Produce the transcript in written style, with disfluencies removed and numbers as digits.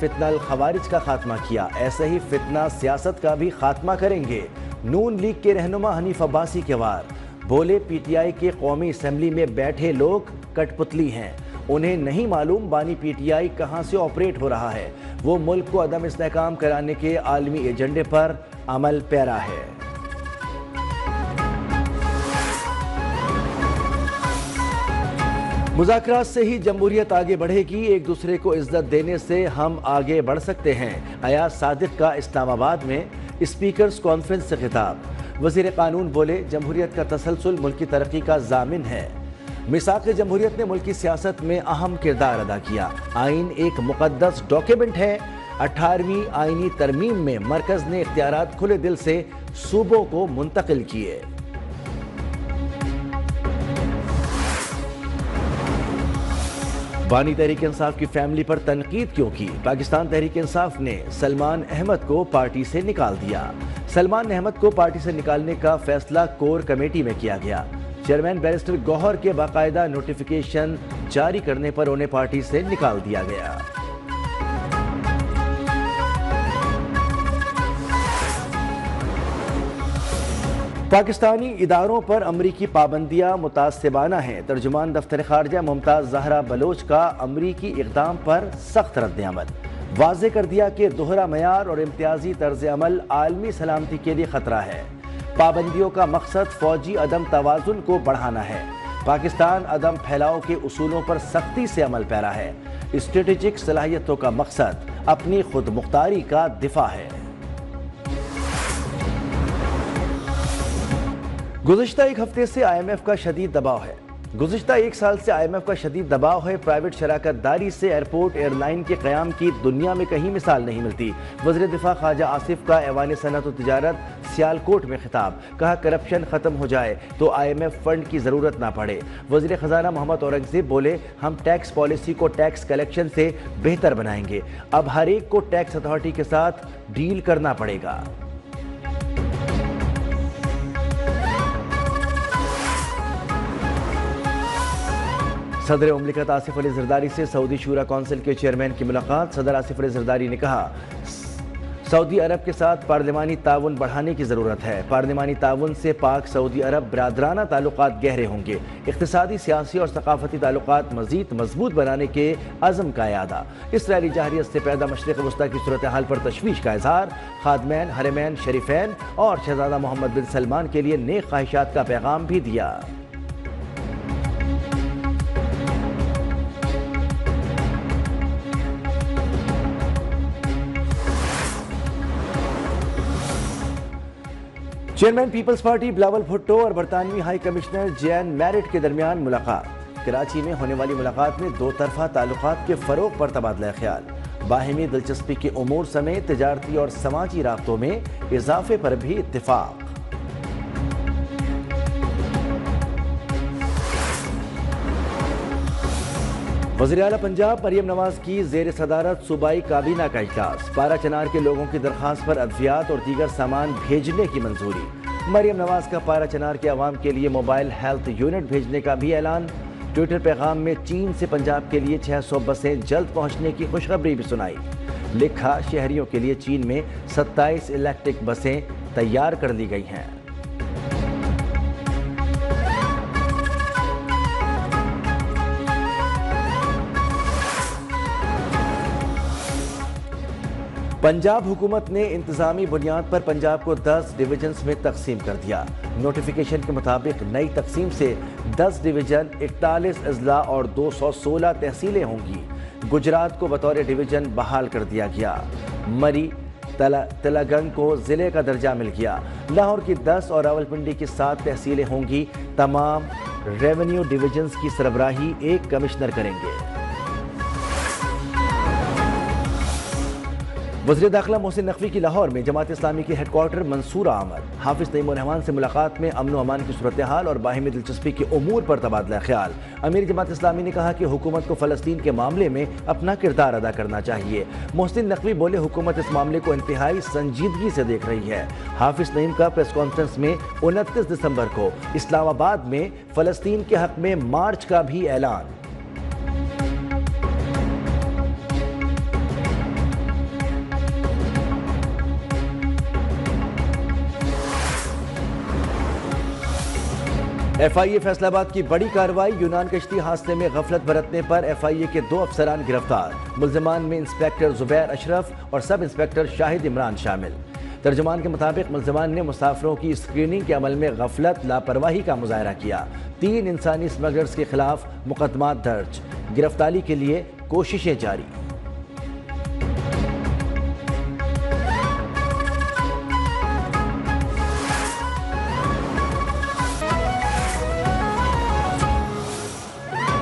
فتنہ الخوارج کا خاتمہ کیا ایسے ہی فتنہ سیاست کا بھی خاتمہ کریں گے۔ نون لیگ کے رہنما حنیف عباسی کے وار، بولے پی ٹی آئی کے قومی اسمبلی میں بیٹھے لوگ کٹ پتلی ہیں، انہیں نہیں معلوم بانی پی ٹی آئی کہاں سے آپریٹ ہو رہا ہے، وہ ملک کو عدم استحکام کرانے کے عالمی ایجنڈے پر عمل پیرا ہے۔ مذاکرات سے ہی جمہوریت آگے بڑھے گی، ایک دوسرے کو عزت دینے سے ہم آگے بڑھ سکتے ہیں۔ ایاز صادق کا اسلام آباد میں اسپیکرز کانفرنس سے خطاب، وزیر قانون بولے جمہوریت کا تسلسل ملک کی ترقی کا ضامن ہے۔ میثاق جمہوریت نے ملکی سیاست میں اہم کردار ادا کیا، آئین ایک مقدس ڈاکیومنٹ ہے۔ 18ویں آئینی ترمیم میں مرکز نے اختیارات کھلے دل سے صوبوں کو منتقل کیے۔ بانی تحریک انصاف کی فیملی پر تنقید کیوں کی؟ پاکستان تحریک انصاف نے سلمان احمد کو پارٹی سے نکال دیا۔ سلمان احمد کو پارٹی سے نکالنے کا فیصلہ کور کمیٹی میں کیا گیا۔ چیئرمین بیرسٹر گوہر کے باقاعدہ نوٹیفیکیشن جاری کرنے پر انہیں پارٹی سے نکال دیا گیا۔ پاکستانی اداروں پر امریکی پابندیاں متعصبانہ ہیں، ترجمان دفتر خارجہ ممتاز زہرا بلوچ کا امریکی اقدام پر سخت رد عمل، واضح کر دیا کہ دوہرا معیار اور امتیازی طرز عمل عالمی سلامتی کے لیے خطرہ ہے۔ پابندیوں کا مقصد فوجی عدم توازن کو بڑھانا ہے۔ پاکستان عدم پھیلاؤ کے اصولوں پر سختی سے عمل پیرا ہے۔ اسٹریٹجک صلاحیتوں کا مقصد اپنی خود مختاری کا دفاع ہے۔ گزشتہ ایک ہفتے سے آئی ایم ایف کا شدید دباؤ ہے۔ گزشتہ ایک سال سے آئی ایم ایف کا شدید دباؤ ہے۔ پرائیویٹ شراکت داری سے ایئرپورٹ ایئر لائن کے قیام کی دنیا میں کہیں مثال نہیں ملتی۔ وزیر دفاع خواجہ آصف کا ایوان صنعت و تجارت سیالکوٹ میں خطاب، کہا کرپشن ختم ہو جائے تو آئی ایم ایف فنڈ کی ضرورت نہ پڑے۔ وزیر خزانہ محمد اورنگزیب بولے ہم ٹیکس پالیسی کو ٹیکس کلیکشن سے بہتر بنائیں گے، اب ہر ایک کو ٹیکس اتھارٹی کے ساتھ ڈیل کرنا پڑے گا۔ صدر مملکت آصف علی زرداری سے سعودی شورا کونسل کے چیئرمین کی ملاقات۔ صدر آصف علی زرداری نے کہا سعودی عرب کے ساتھ پارلیمانی تعاون بڑھانے کی ضرورت ہے۔ پارلیمانی تعاون سے پاک سعودی عرب برادرانہ تعلقات گہرے ہوں گے۔ اقتصادی، سیاسی اور ثقافتی تعلقات مزید مضبوط بنانے کے عزم کا اعادہ۔ اسرائیلی جارحیت سے پیدا مشرق وسطیٰ کی صورتحال پر تشویش کا اظہار۔ خادمین حرمین شریفین اور شہزادہ محمد بن سلمان کے لیے نیک خواہشات کا پیغام بھی دیا۔ چیئرمین پیپلز پارٹی بلاول بھٹو اور برطانوی ہائی کمشنر جین میرٹ کے درمیان ملاقات۔ کراچی میں ہونے والی ملاقات میں دو طرفہ تعلقات کے فروغ پر تبادلہ خیال، باہمی دلچسپی کے امور سمیت تجارتی اور سماجی رابطوں میں اضافے پر بھی اتفاق۔ وزیر اعلیٰ پنجاب مریم نواز کی زیر صدارت صوبائی کابینہ کا اجلاس، پارا چنار کے لوگوں کی درخواست پر ادویات اور دیگر سامان بھیجنے کی منظوری۔ مریم نواز کا پارا چنار کے عوام کے لیے موبائل ہیلتھ یونٹ بھیجنے کا بھی اعلان۔ ٹویٹر پیغام میں چین سے پنجاب کے لیے 600 بسیں جلد پہنچنے کی خوشخبری بھی سنائی۔ لکھا شہریوں کے لیے چین میں 27 الیکٹرک بسیں تیار کر لی گئی ہیں۔ پنجاب حکومت نے انتظامی بنیاد پر پنجاب کو 10 ڈویژنز میں تقسیم کر دیا۔ نوٹیفیکیشن کے مطابق نئی تقسیم سے 10 ڈویژن، 41 اضلاع اور 216 تحصیلیں ہوں گی۔ گجرات کو بطور ڈویژن بحال کر دیا گیا۔ مری تلنگانہ کو ضلع کا درجہ مل گیا۔ لاہور کی 10 اور راولپنڈی کی 7 تحصیلیں ہوں گی۔ تمام ریونیو ڈویژنز کی سربراہی ایک کمشنر کریں گے۔ وزیر داخلہ محسن نقوی کی لاہور میں جماعت اسلامی کے ہیڈ کوارٹر منصورہ آمد۔ حافظ نعیم الرحمان سے ملاقات میں امن و امان کی صورتحال اور باہمی دلچسپی کے امور پر تبادلہ خیال۔ امیر جماعت اسلامی نے کہا کہ حکومت کو فلسطین کے معاملے میں اپنا کردار ادا کرنا چاہیے۔ محسن نقوی بولے حکومت اس معاملے کو انتہائی سنجیدگی سے دیکھ رہی ہے۔ حافظ نعیم کا پریس کانفرنس میں 29 دسمبر کو اسلام آباد میں فلسطین کے حق میں مارچ کا بھی اعلان۔ FIA فیصل آباد کی بڑی کارروائی، یونان کشتی حادثے میں غفلت برتنے پر FIA کے 2 افسران گرفتار، ملزمان میں انسپیکٹر زبیر اشرف اور سب انسپیکٹر شاہد عمران شامل۔ ترجمان کے مطابق ملزمان نے مسافروں کی اسکریننگ کے عمل میں غفلت لاپرواہی کا مظاہرہ کیا۔ 3 انسانی اسمگلرز کے خلاف مقدمات درج، گرفتاری کے لیے کوششیں جاری۔